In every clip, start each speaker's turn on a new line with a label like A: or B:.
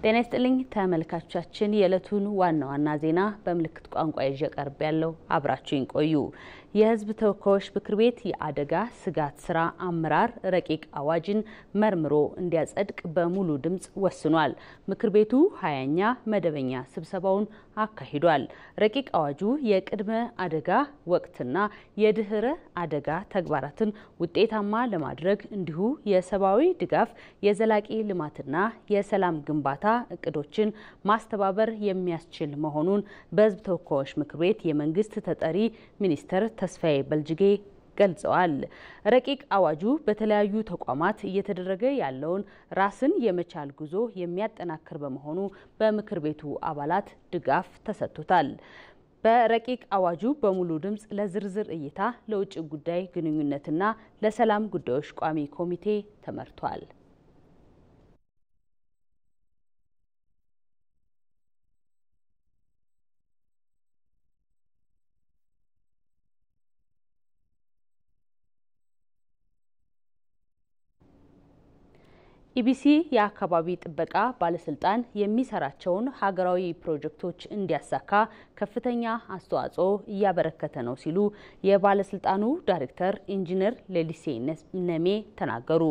A: ጤና ይስጥልኝ ተመልካቾቻችን የዕለቱን ዋና ዜና በምልክት ቋንቋ ይዤ ቀርብ ያለው አብራችሁን ቆዩ። የህዝብ ተወካዮች ምክር ቤት የአደጋ ስጋት ስራ አመራር ረቂቅ አዋጅን መርምሮ እንዲያጸድቅ በሙሉ ድምጽ ወስኗል። ምክር ቤቱ 20ኛ መደበኛ ስብሰባውን አካሂዷል። ረቂቅ አዋጁ የቅድመ አደጋ ወቅትና የድህረ አደጋ ተግባራትን ውጤታማ ለማድረግ እንዲሁ የሰብአዊ ድጋፍ የዘላቂ ልማትና የሰላም ግንባታ እቅዶችን ማስተባበር የሚያስችል መሆኑን በህዝብ ተወካዮች ምክር ቤት የመንግስት ተጠሪ ሚኒስትር ተስፋዬ በልጅጌ ገልጸዋል። ረቂቅ አዋጁ በተለያዩ ተቋማት እየተደረገ ያለውን ራስን የመቻል ጉዞ የሚያጠናክር በመሆኑ በምክር ቤቱ አባላት ድጋፍ ተሰጥቶታል። በረቂቅ አዋጁ በሙሉ ድምጽ ለዝርዝር እይታ ለውጭ ጉዳይ ግንኙነትና ለሰላም ጉዳዮች ቋሚ ኮሚቴ ተመርቷል። ኢቢሲ የአካባቢ ጥበቃ ባለስልጣን የሚሰራቸውን ሀገራዊ ፕሮጀክቶች እንዲያሳካ ከፍተኛ አስተዋጽኦ እያበረከተ ነው ሲሉ የባለስልጣኑ ዳይሬክተር ኢንጂነር ሌሊሴ ነሜ ተናገሩ።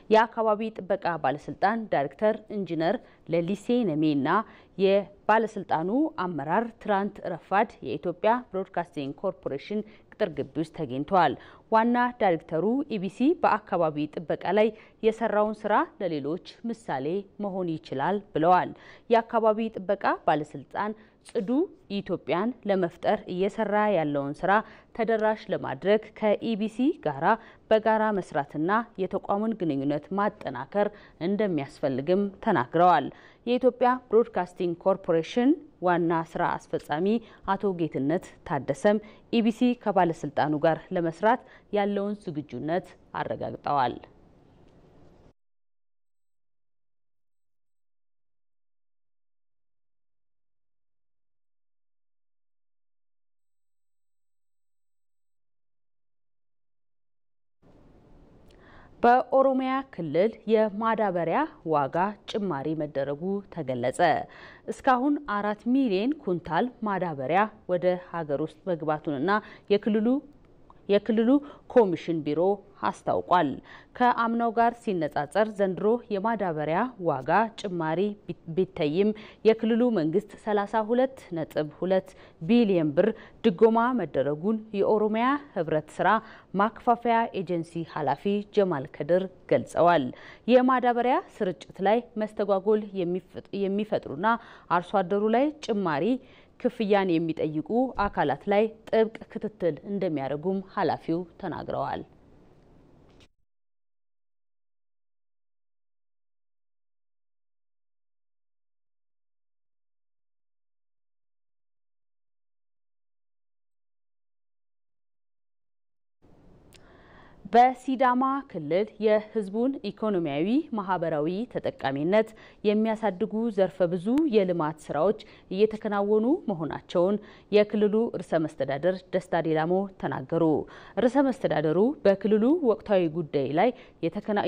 A: የአካባቢ ጥበቃ ባለስልጣን ዳይሬክተር ኢንጂነር ሌሊሴ ነሜና የባለስልጣኑ አመራር ትራንት ረፋድ የኢትዮጵያ ብሮድካስቲንግ ኮርፖሬሽን ቅጥር ግቢ ውስጥ ተገኝተዋል። ዋና ዳይሬክተሩ ኢቢሲ በአካባቢ ጥበቃ ላይ የሰራውን ስራ ለሌሎች ምሳሌ መሆን ይችላል ብለዋል። የአካባቢ ጥበቃ ባለስልጣን ጽዱ ኢትዮጵያን ለመፍጠር እየሰራ ያለውን ስራ ተደራሽ ለማድረግ ከኢቢሲ ጋራ በጋራ መስራትና የተቋሙን ግንኙነት ማጠናከር እንደሚያስፈልግም ተናግረዋል። የኢትዮጵያ ብሮድካስቲንግ ኮርፖሬሽን ዋና ስራ አስፈጻሚ አቶ ጌትነት ታደሰም ኢቢሲ ከባለስልጣኑ ጋር ለመስራት ያለውን ዝግጁነት አረጋግጠዋል። በኦሮሚያ ክልል የማዳበሪያ ዋጋ ጭማሪ መደረጉ ተገለጸ። እስካሁን 4 ሚሊዮን ኩንታል ማዳበሪያ ወደ ሀገር ውስጥ መግባቱንና የክልሉ ኮሚሽን ቢሮ አስታውቋል። ከአምናው ጋር ሲነጻጸር ዘንድሮ የማዳበሪያ ዋጋ ጭማሪ ቢታይም የክልሉ መንግስት 32.2 ቢሊዮን ብር ድጎማ መደረጉን የኦሮሚያ ህብረት ስራ ማከፋፈያ ኤጀንሲ ኃላፊ ጀማል ከድር ገልጸዋል። የማዳበሪያ ስርጭት ላይ መስተጓጎል የሚፈጥሩና አርሶ አደሩ ላይ ጭማሪ ክፍያን የሚጠይቁ አካላት ላይ ጥብቅ ክትትል እንደሚያደርጉም ኃላፊው ተናግረዋል። በሲዳማ ክልል የህዝቡን ኢኮኖሚያዊ ማህበራዊ ተጠቃሚነት የሚያሳድጉ ዘርፈ ብዙ የልማት ስራዎች እየተከናወኑ መሆናቸውን የክልሉ ርዕሰ መስተዳድር ደስታ ሌዳሞ ተናገሩ። ርዕሰ መስተዳድሩ በክልሉ ወቅታዊ ጉዳይ ላይ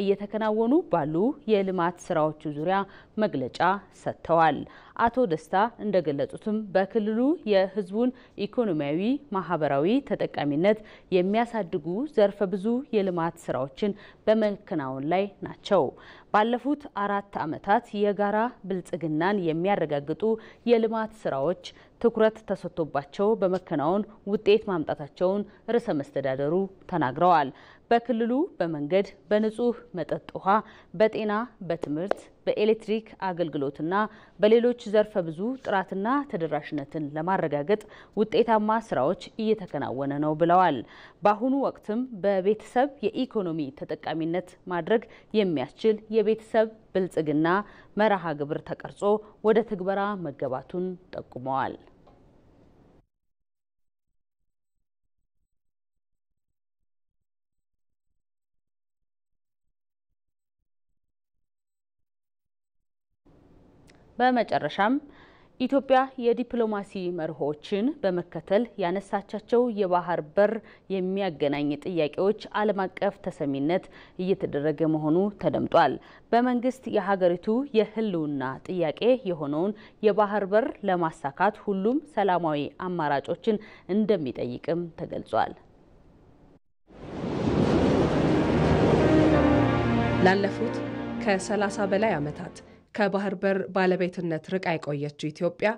A: እየተከናወኑ ባሉ የልማት ስራዎች ዙሪያ መግለጫ ሰጥተዋል። አቶ ደስታ እንደገለጹትም በክልሉ የህዝቡን ኢኮኖሚያዊ ማህበራዊ ተጠቃሚነት የሚያሳድጉ ዘርፈ ብዙ የልማት ስራዎችን በመከናወን ላይ ናቸው። ባለፉት 4 ዓመታት የጋራ ብልጽግናን የሚያረጋግጡ የልማት ስራዎች ትኩረት ተሰጥቶባቸው በመከናወን ውጤት ማምጣታቸውን ርዕሰ መስተዳድሩ ተናግረዋል። በክልሉ በመንገድ፣ በንጹህ መጠጥ ውሃ፣ በጤና፣ በትምህርት፣ በኤሌክትሪክ አገልግሎትና በሌሎች ዘርፈ ብዙ ጥራትና ተደራሽነትን ለማረጋገጥ ውጤታማ ስራዎች እየተከናወነ ነው ብለዋል። በአሁኑ ወቅትም በቤተሰብ የኢኮኖሚ ተጠቃሚነት ማድረግ የሚያስችል የቤተሰብ ብልጽግና መርሃ ግብር ተቀርጾ ወደ ትግበራ መገባቱን ጠቁመዋል። በመጨረሻም ኢትዮጵያ የዲፕሎማሲ መርሆችን በመከተል ያነሳቻቸው የባህር በር የሚያገናኝ ጥያቄዎች ዓለም አቀፍ ተሰሚነት እየተደረገ መሆኑ ተደምጧል። በመንግስት የሀገሪቱ የህልውና ጥያቄ የሆነውን የባህር በር ለማሳካት ሁሉም ሰላማዊ አማራጮችን እንደሚጠይቅም ተገልጿል።
B: ላለፉት ከ30 በላይ ዓመታት ከባህር በር ባለቤትነት ርቃ የቆየችው ኢትዮጵያ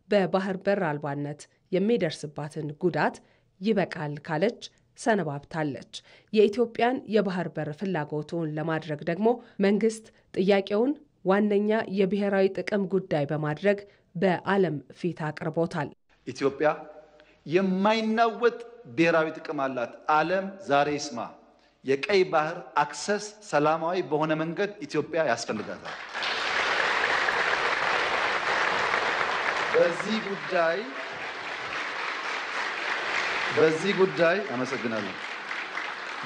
B: በባህር በር አልባነት የሚደርስባትን ጉዳት ይበቃል ካለች ሰነባብታለች። የኢትዮጵያን የባህር በር ፍላጎቱን ለማድረግ ደግሞ መንግስት ጥያቄውን ዋነኛ የብሔራዊ ጥቅም ጉዳይ በማድረግ በዓለም ፊት አቅርቦታል።
C: ኢትዮጵያ የማይናወጥ ብሔራዊ ጥቅም አላት። ዓለም ዛሬ ይስማ። የቀይ ባህር አክሰስ ሰላማዊ በሆነ መንገድ ኢትዮጵያ ያስፈልጋታል።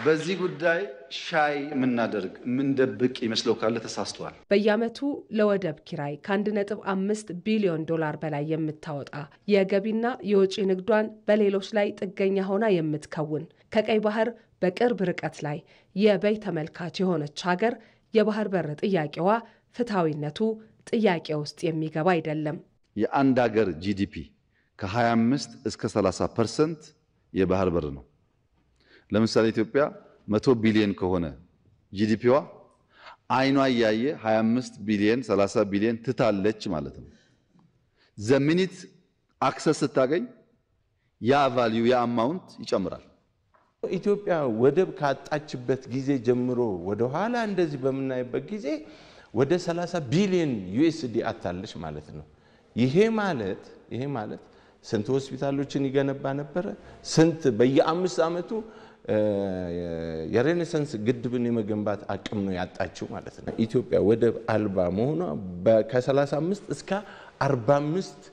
C: በዚህ ጉዳይ ሻይ የምናደርግ ምንደብቅ ይመስለው ካለ ተሳስቷል።
B: በየዓመቱ ለወደብ ኪራይ ከ1.5 ቢሊዮን ዶላር በላይ የምታወጣ የገቢና የወጪ ንግዷን በሌሎች ላይ ጥገኛ ሆና የምትከውን ከቀይ ባህር በቅርብ ርቀት ላይ የበይ ተመልካች የሆነች ሀገር የባህር በር ጥያቄዋ ፍትሃዊነቱ ጥያቄ ውስጥ የሚገባ አይደለም።
C: የአንድ ሀገር ጂዲፒ ከ25 እስከ 30% የባህር በር ነው። ለምሳሌ ኢትዮጵያ 100 ቢሊዮን ከሆነ ጂዲፒዋ አይኗ ያየ 25 ቢሊዮን 30 ቢሊዮን ትታለች ማለት ነው። ዘሚኒት አክሰስ ስታገኝ ያ ቫልዩ ያ አማውንት ይጨምራል።
D: ኢትዮጵያ ወደብ ካጣችበት ጊዜ ጀምሮ ወደ ኋላ እንደዚህ በመናይበት ጊዜ ወደ 30 ቢሊዮን ዩኤስዲ አጣለች ማለት ነው። ይሄ ማለት ስንት ሆስፒታሎችን ይገነባ ነበር? ስንት በየ5 ዓመቱ የሬኔሳንስ ግድብን የመገንባት አቅም ነው ያጣችው ማለት ነው። ኢትዮጵያ ወደብ አልባ መሆኗ ከ35 እስከ 45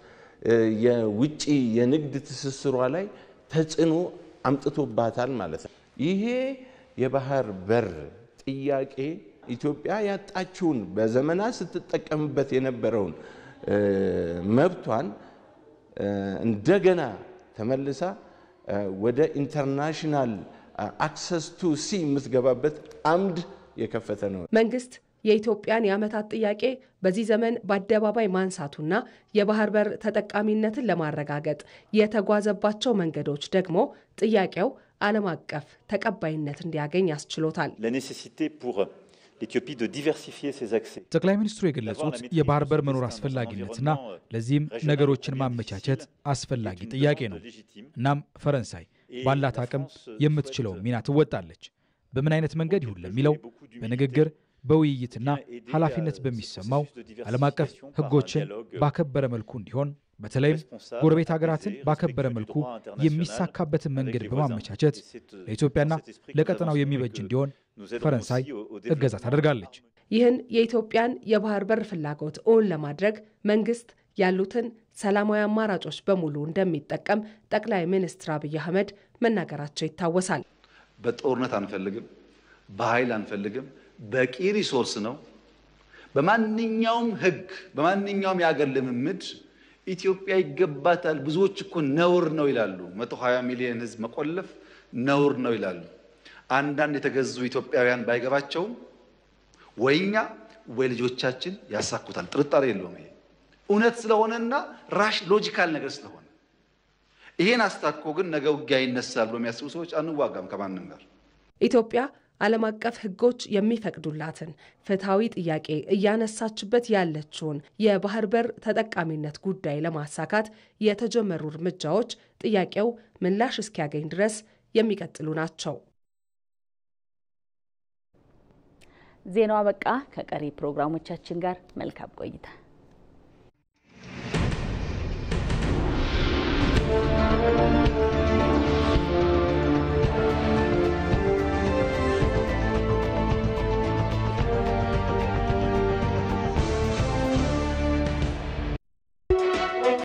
D: የውጪ የንግድ ትስስሯ ላይ ተጽዕኖ አምጥቶባታል ማለት ነው። ይሄ የባህር በር ጥያቄ ኢትዮጵያ ያጣችውን በዘመናት ስትጠቀምበት የነበረውን መብቷን እንደገና ተመልሳ ወደ ኢንተርናሽናል አክሰስ ቱ ሲ የምትገባበት አምድ የከፈተ ነው።
B: መንግስት የኢትዮጵያን የዓመታት ጥያቄ በዚህ ዘመን በአደባባይ ማንሳቱና የባህር በር ተጠቃሚነትን ለማረጋገጥ የተጓዘባቸው መንገዶች ደግሞ ጥያቄው ዓለም አቀፍ ተቀባይነት እንዲያገኝ ያስችሎታል።
E: ጠቅላይ ሚኒስትሩ የገለጹት የባህር በር መኖር አስፈላጊነትና ለዚህም ነገሮችን ማመቻቸት አስፈላጊ ጥያቄ ነው። እናም ፈረንሳይ ባላት አቅም የምትችለው ሚና ትወጣለች። በምን አይነት መንገድ ይሁን ለሚለው በንግግር በውይይትና ኃላፊነት በሚሰማው ዓለም አቀፍ ሕጎችን ባከበረ መልኩ እንዲሆን በተለይም ጎረቤት ሀገራትን ባከበረ መልኩ የሚሳካበትን መንገድ በማመቻቸት ለኢትዮጵያና ለቀጠናው የሚበጅ እንዲሆን ፈረንሳይ እገዛ ታደርጋለች።
B: ይህን የኢትዮጵያን የባህር በር ፍላጎት እውን ለማድረግ መንግስት ያሉትን ሰላማዊ አማራጮች በሙሉ እንደሚጠቀም ጠቅላይ ሚኒስትር አብይ አህመድ መናገራቸው ይታወሳል።
C: በጦርነት አንፈልግም፣ በኃይል አንፈልግም። በቂ ሪሶርስ ነው። በማንኛውም ህግ በማንኛውም ያገር ልምምድ ኢትዮጵያ ይገባታል። ብዙዎች እኮ ነውር ነው ይላሉ። 120 ሚሊዮን ህዝብ መቆለፍ ነውር ነው ይላሉ። አንዳንድ የተገዙ ኢትዮጵያውያን ባይገባቸውም ወይኛ ወይ ልጆቻችን ያሳኩታል። ጥርጣሬ የለውም። ይሄ እውነት ስለሆነና ራሽ ሎጂካል ነገር ስለሆነ ይሄን አስታኮ ግን ነገ ውጊያ ይነሳል ብሎ የሚያስቡ ሰዎች አንዋጋም ከማንም ጋር።
B: ኢትዮጵያ ዓለም አቀፍ ህጎች የሚፈቅዱላትን ፍትሃዊ ጥያቄ እያነሳችበት ያለችውን የባህር በር ተጠቃሚነት ጉዳይ ለማሳካት የተጀመሩ እርምጃዎች ጥያቄው ምላሽ እስኪያገኝ ድረስ የሚቀጥሉ ናቸው።
A: ዜናው አበቃ። ከቀሪ ፕሮግራሞቻችን ጋር መልካም ቆይታ